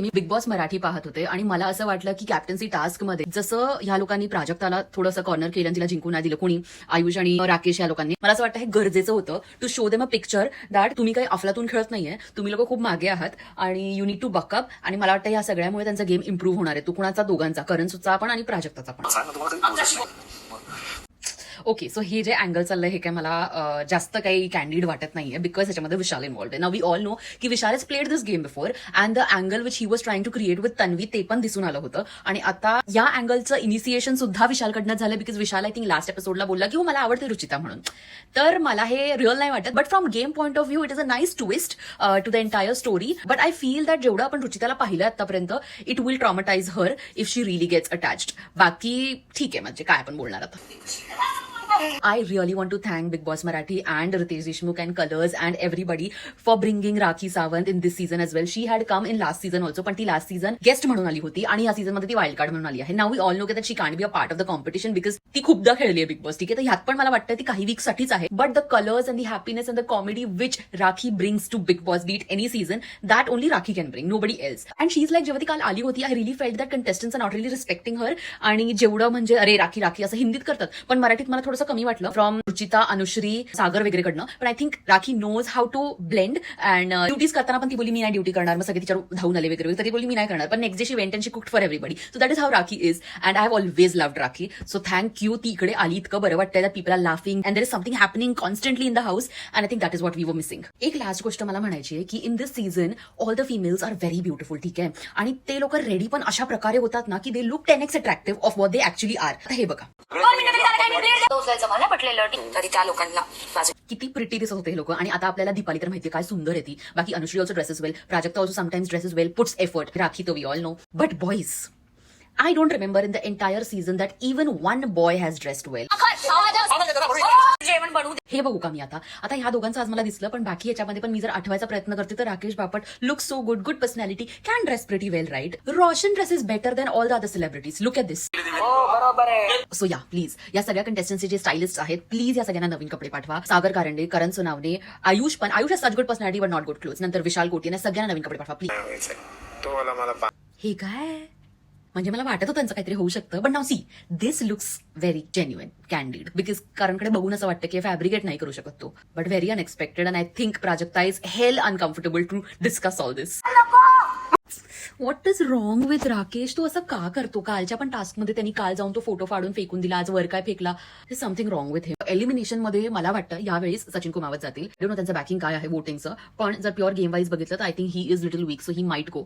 मी big boss Marathi पाहत होते आणि मला असं वाटलं की कॅप्टन्सी टास्कमध्ये जसं ह्या लोकांनी प्राजक्ताला थोडंसं कॉर्नर केलं आणि तिला जिंकून नाही दिलं कोणी, आयुष आणि राकेश या लोकांनी, मला असं वाटतं हे गरजेचं होतं to show them a picture that तुम्ही काही अफलातून खेळत नाहीये, तुम्ही लोक खूप मागे आहात आणि यू नीड टू बकअप. आणि मला वाटतं या सगळ्यामुळे त्यांचा गेम इम्प्रूव्ह होणार आहे. तो कुणाचा, दोघांचा, करणचा पण आणि प्राजक्ताचा पण. ओके, सो हे जे अँगल चाललंय हे काय मला जास्त काही कॅन्डिड वाटत नाहीये बिकॉज ह्याच्यामध्ये विशाल इन्व्हॉल्ड आहे. नाउ वी ऑल नो की Vishal has played this game before and the angle which he was trying to create with Tanvi ते पण दिसून आलं होतं. आणि आता या अँगलचं इनिशिएशन सुद्धा विशालकडनं झालं because Vishal I think last एपिसोडला बोलला की हो मला आवडते रुचिता म्हणून. तर मला हे रिअल नाही वाटत, but from game point of view it is a nice twist to the entire story. But I feel that जेवढं आपण रुचिताला पाहिलं आतापर्यंत it will traumatize her if she really gets attached. बाकी ठीक आहे, म्हणजे काय आपण बोलणार आता. I really want to thank Big Boss Marathi and Ritesh Deshmukh and Colors and everybody for bringing Rakhi Sawant in this season as well. She had come in last season also, पण ती last season guest म्हणून आली होती आणि या season मध्ये ती wild card म्हणून आली आहे. Now we all know that she can't be a part of the competition because ती खूपदा खेळली आहे बिग बॉस. ठीक आहे, तर ह्यात पण मला वाटतं ती काही वीक साठीच आहे. But the colours and the happiness and the comedy which Rakhi brings to Bigg Boss beat any season that only Rakhi can bring, nobody else. And she is like, जेव्हा ती काल आली होती I really felt that contestants are not really respecting her. आणि जेवढं म्हणजे अरे राखी राखी असं हिंदीत करतात, पण मराठीत मला थोडंसं कमी वाटलं फ्रॉम रुचिता, अनुश्री, सागर वगैरे कडनं. पण I think Rakhi knows how to blend. And duties करताना पण ती बोली मी नाही ड्युटी करणार, मग सगळे तिच्यावर धावून आले वगैरे, तर ती बोली मी नाही करणार. पण next day she went and she cooked for everybody. So that is how Rakhi is and I have always loved Rakhi. So thank you, ती इकडे आली, इतकं बरं वाटतंय that people are laughing and there is something happening constantly in the house and I think that is what we were missing. एक last गोष्ट मला म्हणायची आहे की in this season all the females R very beautiful. ठीक आहे, आणि ते लोक रेडी पण अशा प्रकारे होतात ना की they look 10x attractive of what they actually are. हे बघा मला पटलेलं तरी त्या लोकांना किती प्रिटी दिसत होते हे लोक. आणि आता आपल्याला दीपाली तर माहिती काय सुंदर आहे ती. बाकी Anushree also dresses well, Prajakta also sometimes dresses well, puts effort. Rakhi तो we all know. But boys, I don't remember in the entire season that even one boy has dressed well. जेवण बनवू. हे बघू का मी आता ह्या दोघांचं आज मला दिसलं, पण बाकी याच्यामध्ये पण मी जर आठवायचा प्रयत्न करते तर Rakesh Bapat look so good, good personality, can dress pretty well, right. Roshan dresses better than all the other celebrities. Look at this. बरोबर आहे. सो या प्लीज या सगळ्या कंटेस्टंटचे जे स्टाइलिस्ट आहेत प्लीज या सगळ्यांना नवीन कपडे पाठवा. सागर कारंडे, करण सोनावणे, आयुष पण. Ayush has such good personality but not good clothes. नंतर विशाल कोटी, सगळ्यांना नवीन कपडे पाठवा प्लीज. हे काय म्हणजे मला वाटत होतं त्यांचं काहीतरी होऊ शकतं, but now see this looks very genuine, candid. Because कारणकडे बघून असं वाटतं की फॅब्रिकेट नाही करू शकत तो, but very unexpected. And I think Prajakta is hell uncomfortable to discuss all this. What is wrong with Rakesh? तो असं का करतो? कालच्या पण टास्कमध्ये त्यांनी काल जाऊन तो फोटो फाडून फेकून दिला, आज वर काय फेकला. Something wrong with him. Elimination मध्ये मला वाटतं यावेळेस सचिन कुमावत जातील. त्यांचं बॅकिंग काय आहे वोटिंगचं, पण जर प्युअर गेम वाईज बघितलं तर I think he is little weak, so he might go.